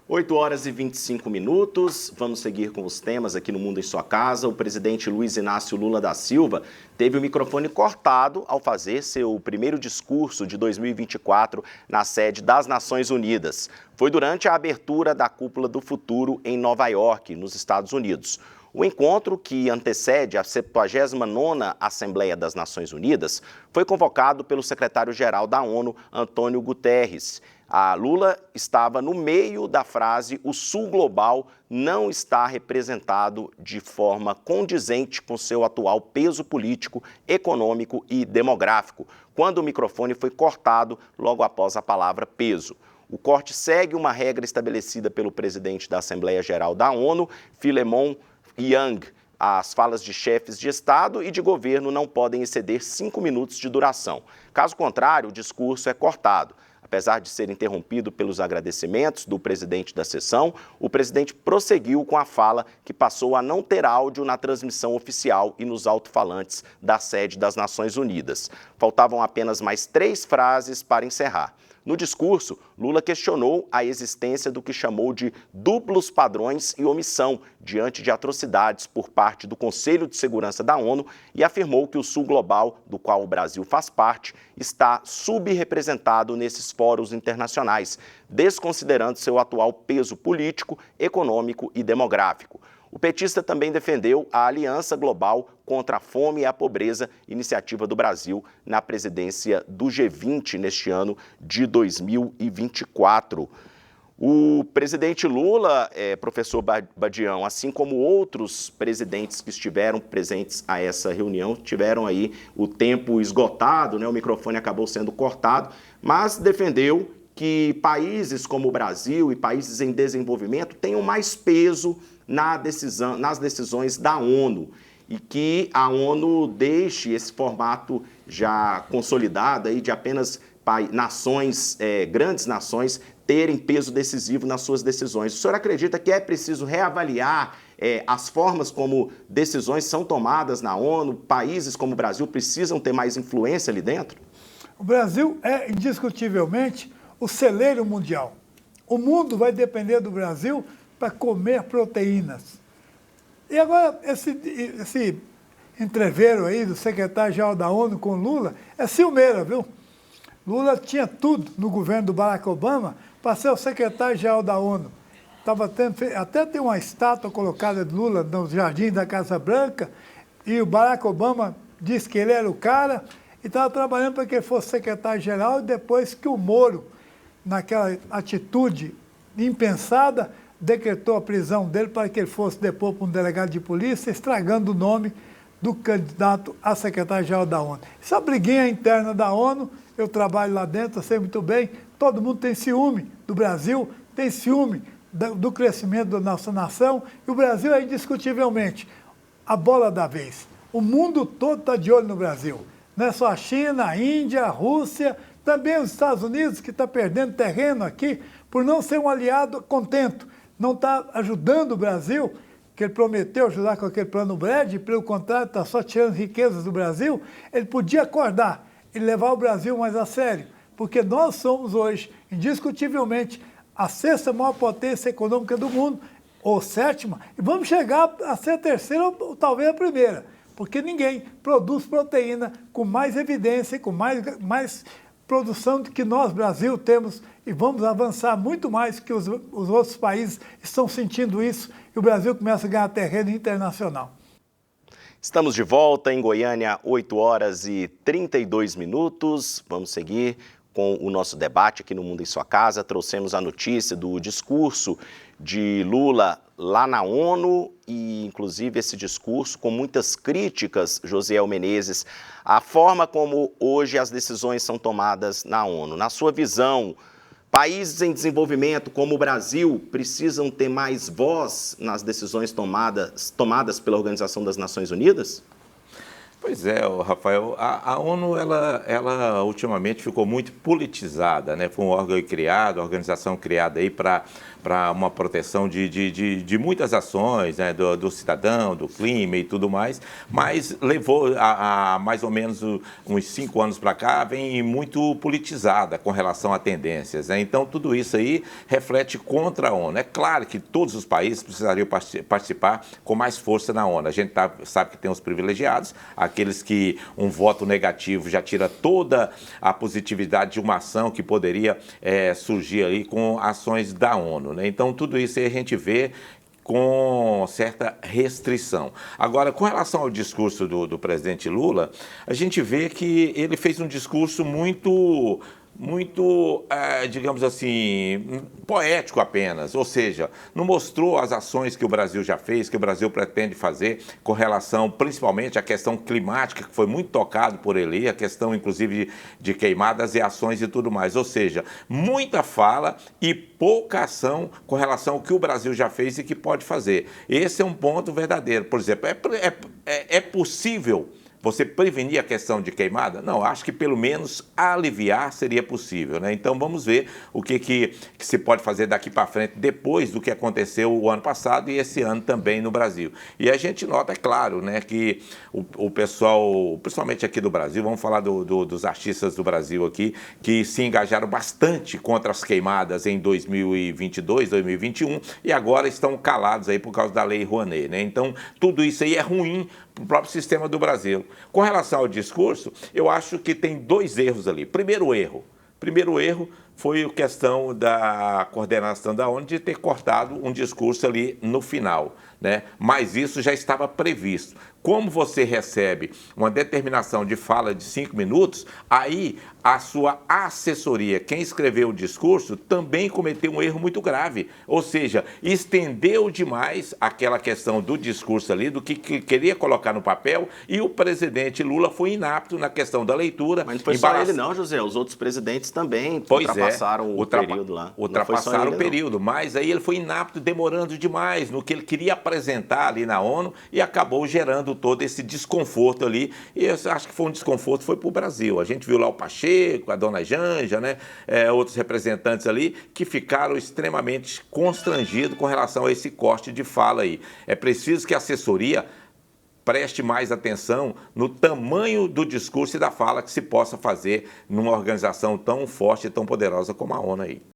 8h25. Vamos seguir com os temas aqui no Mundo em Sua Casa. O presidente Luiz Inácio Lula da Silva teve o microfone cortado ao fazer seu primeiro discurso de 2024 na sede das Nações Unidas. Foi durante a abertura da Cúpula do Futuro em Nova York, nos Estados Unidos. O encontro, que antecede a 79ª Assembleia das Nações Unidas, foi convocado pelo secretário-geral da ONU, Antônio Guterres. A Lula estava no meio da frase: o Sul global não está representado de forma condizente com seu atual peso político, econômico e demográfico, quando o microfone foi cortado logo após a palavra peso. O corte segue uma regra estabelecida pelo presidente da Assembleia Geral da ONU, Philemon Yang. As falas de chefes de Estado e de governo não podem exceder 5 minutos de duração. Caso contrário, o discurso é cortado. Apesar de ser interrompido pelos agradecimentos do presidente da sessão, o presidente prosseguiu com a fala, que passou a não ter áudio na transmissão oficial e nos alto-falantes da sede das Nações Unidas. Faltavam apenas mais 3 frases para encerrar. No discurso, Lula questionou a existência do que chamou de duplos padrões e omissão diante de atrocidades por parte do Conselho de Segurança da ONU e afirmou que o Sul global, do qual o Brasil faz parte, está subrepresentado nesses fóruns internacionais, desconsiderando seu atual peso político, econômico e demográfico. O petista também defendeu a Aliança Global contra a Fome e a Pobreza, iniciativa do Brasil na presidência do G20 neste ano de 2024. O presidente Lula, professor Badião, assim como outros presidentes que estiveram presentes a essa reunião, tiveram aí o tempo esgotado, né? O microfone acabou sendo cortado, mas defendeu que países como o Brasil e países em desenvolvimento tenham mais peso nas decisões da ONU e que a ONU deixe esse formato já consolidado aí de apenas nações, grandes nações, terem peso decisivo nas suas decisões. O senhor acredita que é preciso reavaliar as formas como decisões são tomadas na ONU? Países como o Brasil precisam ter mais influência ali dentro? O Brasil é indiscutivelmente o celeiro mundial. O mundo vai depender do Brasil para comer proteínas. E agora, esse entreveiro aí do secretário-geral da ONU com Lula é ciumeira, viu? Lula tinha tudo no governo do Barack Obama para ser o secretário-geral da ONU. Até tem uma estátua colocada de Lula no jardim da Casa Branca, e o Barack Obama disse que ele era o cara e estava trabalhando para que ele fosse secretário-geral, e depois que o Moro, naquela atitude impensada, decretou a prisão dele para que ele fosse depor para um delegado de polícia, estragando o nome do candidato a secretário-geral da ONU. Essa briguinha interna da ONU, eu trabalho lá dentro, eu sei muito bem, todo mundo tem ciúme do Brasil, tem ciúme do crescimento da nossa nação, e o Brasil é indiscutivelmente a bola da vez. O mundo todo está de olho no Brasil. Não é só a China, a Índia, a Rússia, também os Estados Unidos, que está perdendo terreno aqui por não ser um aliado contento, não está ajudando o Brasil, que ele prometeu ajudar com aquele plano Brad, pelo contrário, está só tirando riquezas do Brasil. Ele podia acordar e levar o Brasil mais a sério, porque nós somos hoje, indiscutivelmente, a 6ª maior potência econômica do mundo, ou 7ª, e vamos chegar a ser a 3ª ou talvez a 1ª, porque ninguém produz proteína com mais evidência, com mais produção do que nós, Brasil, temos, e vamos avançar muito mais que os outros países estão sentindo isso, e o Brasil começa a ganhar terreno internacional. Estamos de volta em Goiânia, 8h32. Vamos seguir com o nosso debate aqui no Mundo em Sua Casa. Trouxemos a notícia do discurso de Lula lá na ONU e, inclusive, esse discurso com muitas críticas, Josiel Menezes, a forma como hoje as decisões são tomadas na ONU. Na sua visão, países em desenvolvimento como o Brasil precisam ter mais voz nas decisões tomadas pela Organização das Nações Unidas? Pois é, Rafael, a ONU, ela ultimamente ficou muito politizada, né? Foi um órgão criado, uma organização criada aí para uma proteção de muitas ações, né? Do cidadão, do clima e tudo mais, mas levou a mais ou menos uns 5 anos para cá, vem muito politizada com relação a tendências, né? Então, tudo isso aí reflete contra a ONU. É claro que todos os países precisariam participar com mais força na ONU. A gente sabe que tem os privilegiados, aqueles que um voto negativo já tira toda a positividade de uma ação que poderia surgir aí com ações da ONU, né? Então, tudo isso aí a gente vê com certa restrição. Agora, com relação ao discurso do presidente Lula, a gente vê que ele fez um discurso muito, digamos assim, poético apenas, ou seja, não mostrou as ações que o Brasil já fez, que o Brasil pretende fazer com relação, principalmente, à questão climática, que foi muito tocado por ele, a questão, inclusive, de queimadas e ações e tudo mais, ou seja, muita fala e pouca ação com relação ao que o Brasil já fez e que pode fazer. Esse é um ponto verdadeiro. Por exemplo, é possível você prevenir a questão de queimada? Não, acho que pelo menos aliviar seria possível, né? Então vamos ver o que se pode fazer daqui para frente, depois do que aconteceu o ano passado e esse ano também no Brasil. E a gente nota, é claro, né, que o pessoal, principalmente aqui do Brasil, vamos falar dos artistas do Brasil aqui, que se engajaram bastante contra as queimadas em 2022, 2021 e agora estão calados aí por causa da Lei Rouanet, né? Então tudo isso aí é ruim para o próprio sistema do Brasil. Com relação ao discurso, eu acho que tem 2 erros ali. Primeiro erro foi a questão da coordenação da ONU de ter cortado um discurso ali no final, né? Mas isso já estava previsto. Como você recebe uma determinação de fala de 5 minutos, aí a sua assessoria, quem escreveu o discurso, também cometeu um erro muito grave. Ou seja, estendeu demais aquela questão do discurso ali, do que queria colocar no papel, e o presidente Lula foi inapto na questão da leitura. Mas não foi só ele não, José, os outros presidentes também ultrapassaram o período lá. Ultrapassaram o período, mas aí ele foi inapto, demorando demais no que ele queria apresentar ali na ONU e acabou gerando todo esse desconforto ali, e eu acho que foi um desconforto, foi para o Brasil. A gente viu lá o Pacheco, a dona Janja, né, outros representantes ali, que ficaram extremamente constrangidos com relação a esse corte de fala aí. É preciso que a assessoria preste mais atenção no tamanho do discurso e da fala que se possa fazer numa organização tão forte e tão poderosa como a ONU aí.